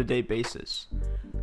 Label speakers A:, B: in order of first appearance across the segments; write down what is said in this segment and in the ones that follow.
A: day-to-day basis.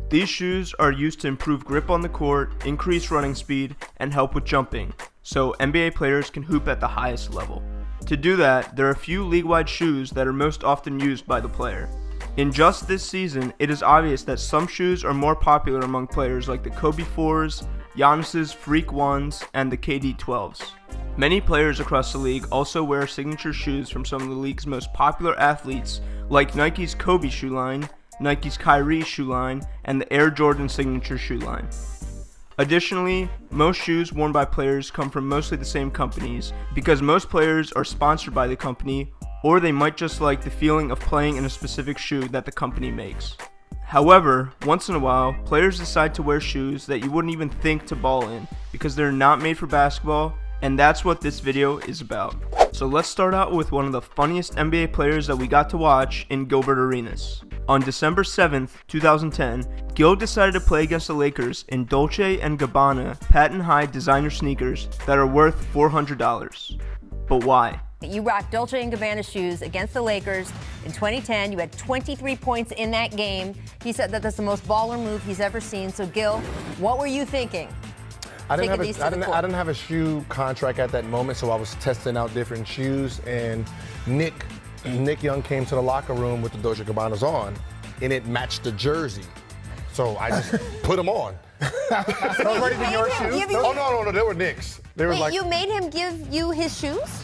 A: These shoes are used to improve grip on the court, increase running speed, and help with jumping, so NBA players can hoop at the highest level. To do that, there are a few league-wide shoes that are most often used by the player. In just this season, it is obvious that some shoes are more popular among players like the Kobe 4s, Giannis's Freak 1s, and the KD 12s. Many players across the league also wear signature shoes from some of the league's most popular athletes like Nike's Kobe shoe line, Nike's Kyrie shoe line, and the Air Jordan signature shoe line. Additionally, most shoes worn by players come from mostly the same companies because most players are sponsored by the company, or they might just like the feeling of playing in a specific shoe that the company makes. However, once in a while, players decide to wear shoes that you wouldn't even think to ball in because they're not made for basketball, and that's what this video is about. So let's start out with one of the funniest NBA players that we got to watch in Gilbert Arenas. On December 7th, 2010, Gil decided to play against the Lakers in Dolce & Gabbana patent high designer sneakers that are worth $400. But why?
B: You rocked Dolce & Gabbana shoes against the Lakers in 2010. You had 23 points in that game. He said that that's the most baller move he's ever seen. So Gil, what were you thinking?
C: I didn't have a shoe contract at that moment, so I was testing out different shoes, and Nick Young came to the locker room with the Dolce & Gabbanas on, and it matched the jersey. So I just put them on.
D: Those weren't even your shoes?
C: Oh, no, they were Nick's. They were
B: Wait,
C: like,
B: you made him give you his shoes?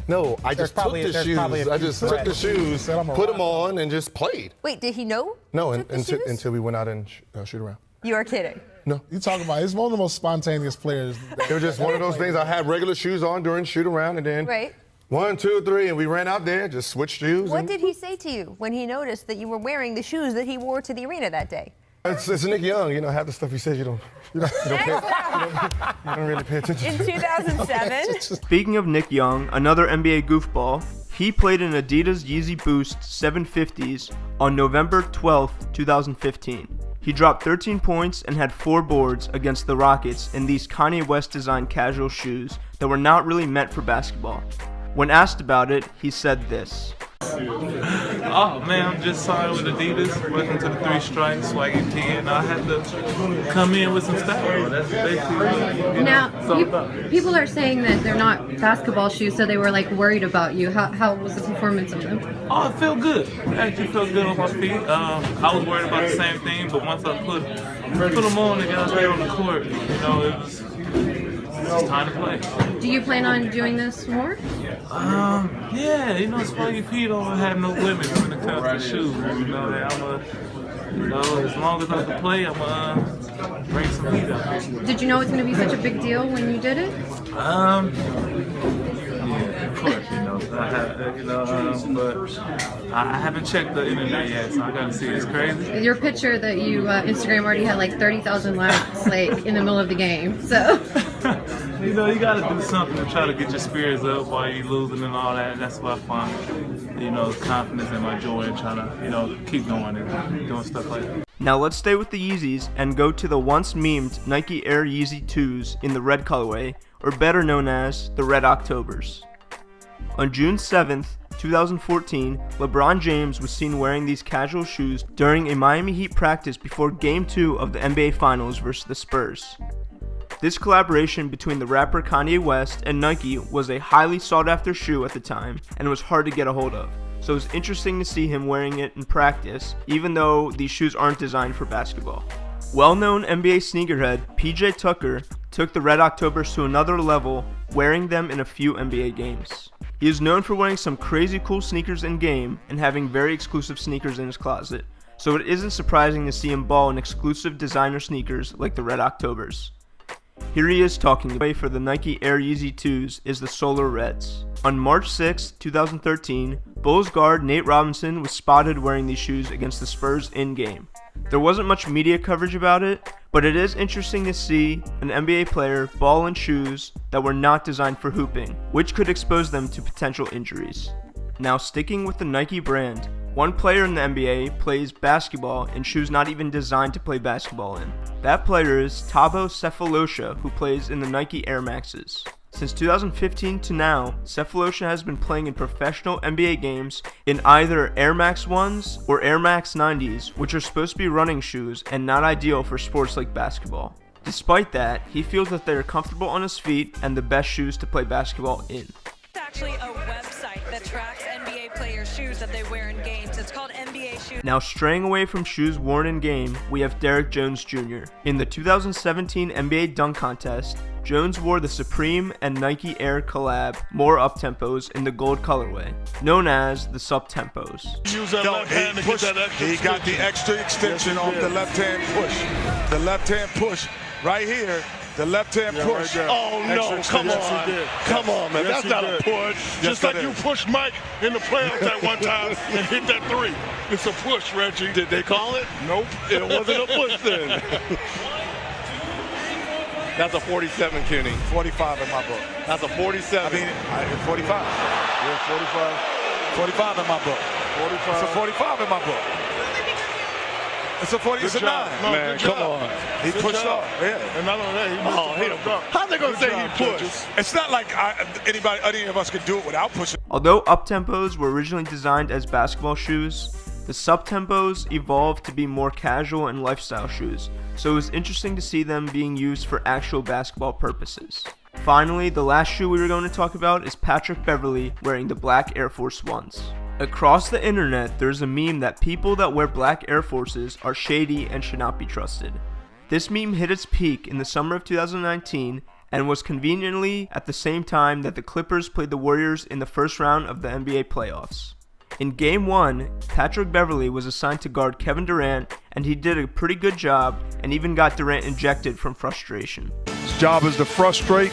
C: No, I just took the shoes. I just took the shoes, put them on, and just played.
B: Wait, did he know?
C: No,
B: you took the shoes?
C: until we went out and shoot around.
B: You are kidding.
C: No.
D: You talking about, he's one of the most spontaneous players.
C: It was just one of those things. I had regular shoes on during shoot around, and then
B: Right.
C: 1, 2, 3, and we ran out there, just switched shoes.
B: What did he say to you when he noticed that you were wearing the shoes that he wore to the arena that day?
C: It's Nick Young, half the stuff he says you don't really pay attention
B: In
C: to.
B: 2007?
A: Speaking of Nick Young, another NBA goofball, he played in Adidas Yeezy Boost 750s on November 12th, 2015. He dropped 13 points and had 4 boards against the Rockets in these Kanye West designed casual shoes that were not really meant for basketball. When asked about it, he said this.
E: Oh man, I'm just signed with Adidas, welcome to the Three Strikes, Swaggy T, and I had to come in with some style. That's basically
F: Now, people are saying that they're not basketball shoes, so they were like worried about you. How was the performance of them?
E: Oh, it felt good. It actually felt good on my feet. I was worried about the same thing, but once I put them on and got there on the court, it was time to play.
F: Do you plan on doing this more?
E: Yeah, Swaggy P don't have no limits when it comes to shoes. As long as I can play, I'm gonna bring some heat up.
F: Did you know it's going to be such a big deal when you did it?
E: Yeah, of course, but I haven't checked the internet yet, so I gotta see. It's crazy.
F: Your picture that you Instagram already had like 30,000 likes, like in the middle of the game. So.
E: You gotta do something to try to get your spirits up while you're losing and all that. That's what I find, confidence in my joy and trying to, keep going and doing stuff like that.
A: Now let's stay with the Yeezys and go to the once memed Nike Air Yeezy 2s in the red colorway, or better known as the Red Octobers. On June 7th, 2014, LeBron James was seen wearing these casual shoes during a Miami Heat practice before Game 2 of the NBA Finals versus the Spurs. This collaboration between the rapper Kanye West and Nike was a highly sought after shoe at the time and was hard to get a hold of, so it was interesting to see him wearing it in practice, even though these shoes aren't designed for basketball. Well-known NBA sneakerhead PJ Tucker took the Red Octobers to another level, wearing them in a few NBA games. He is known for wearing some crazy cool sneakers in game and having very exclusive sneakers in his closet, so it isn't surprising to see him ball in exclusive designer sneakers like the Red Octobers. Here he is talking away for the Nike Air Yeezy 2s is the Solar Reds. On March 6, 2013, Bulls guard Nate Robinson was spotted wearing these shoes against the Spurs in-game. There wasn't much media coverage about it, but it is interesting to see an NBA player ball in shoes that were not designed for hooping, which could expose them to potential injuries. Now sticking with the Nike brand, one player in the NBA plays basketball in shoes not even designed to play basketball in. That player is Thabo Sefolosha, who plays in the Nike Air Maxes. Since 2015 to now, Sefolosha has been playing in professional NBA games in either Air Max 1s or Air Max 90s, which are supposed to be running shoes and not ideal for sports like basketball. Despite that, he feels that they are comfortable on his feet and the best shoes to play basketball in.
G: It's actually a website that tracks NBA players' shoes that they wear in games. It's called NBA Shoes.
A: Now straying away from shoes worn in game, we have Derrick Jones Jr. In the 2017 NBA Dunk Contest, Jones wore the Supreme and Nike Air collab More Uptempos in the gold colorway, known as the Subtempos.
H: He got the extra extension off the left-hand push. The left-hand push right here. The left-hand push.
I: Right oh, no, come on. Come on, man. That's not a push. Just like you pushed Mike in the playoffs that one time and hit that three. It's a push, Reggie. Did they call it? Nope. It wasn't a push then. That's a 47, Kenny.
H: 45 in my book.
I: That's a 47.
H: I mean, 45.
I: Yeah, 45.
H: 45 in my book.
I: 45.
H: It's a 45 in my book. It's a 40. It's a 9.
I: No, man, come on.
H: He pushed off. Yeah.
I: And not only that, he missed the How's they going to say he pushed?
H: It's not like any of us could do it without pushing.
A: Although Uptempos were originally designed as basketball shoes, the Subtempos evolved to be more casual and lifestyle shoes, so it was interesting to see them being used for actual basketball purposes. Finally, the last shoe we were going to talk about is Patrick Beverley wearing the black Air Force Ones. Across the internet, there's a meme that people that wear black Air Forces are shady and should not be trusted. This meme hit its peak in the summer of 2019 and was conveniently at the same time that the Clippers played the Warriors in the first round of the NBA playoffs. In Game 1, Patrick Beverley was assigned to guard Kevin Durant, and he did a pretty good job and even got Durant ejected from frustration.
I: His job is to frustrate,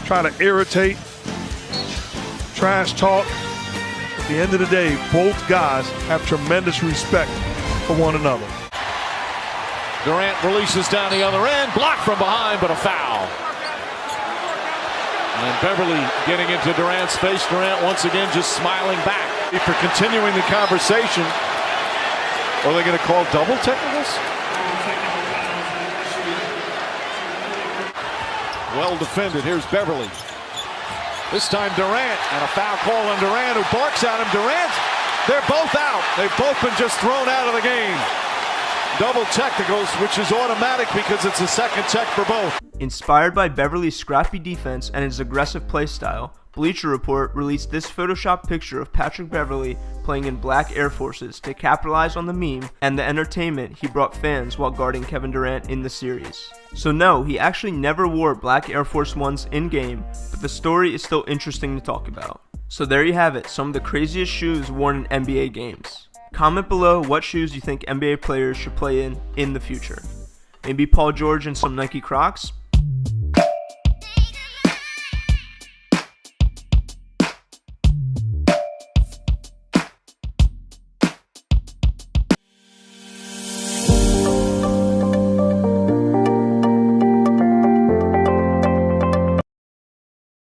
I: try to irritate, trash talk. At the end of the day, both guys have tremendous respect for one another.
J: Durant releases down the other end, blocked from behind, but a foul. And Beverley getting into Durant's face. Durant once again just smiling back.
I: For continuing the conversation, are they going to call double technicals?
J: Well defended. Here's Beverley. This time Durant, and a foul call on Durant, who barks at him. Durant, they're both out. They've both been just thrown out of the game. Double technicals, which is automatic because it's a second check for both.
A: Inspired by Beverley's scrappy defense and his aggressive play style, Bleacher Report released this Photoshop picture of Patrick Beverley playing in black Air Forces to capitalize on the meme and the entertainment he brought fans while guarding Kevin Durant in the series. So no, he actually never wore black Air Force Ones in-game, but the story is still interesting to talk about. So there you have it, some of the craziest shoes worn in NBA games. Comment below what shoes you think NBA players should play in the future. Maybe Paul George and some Nike Crocs?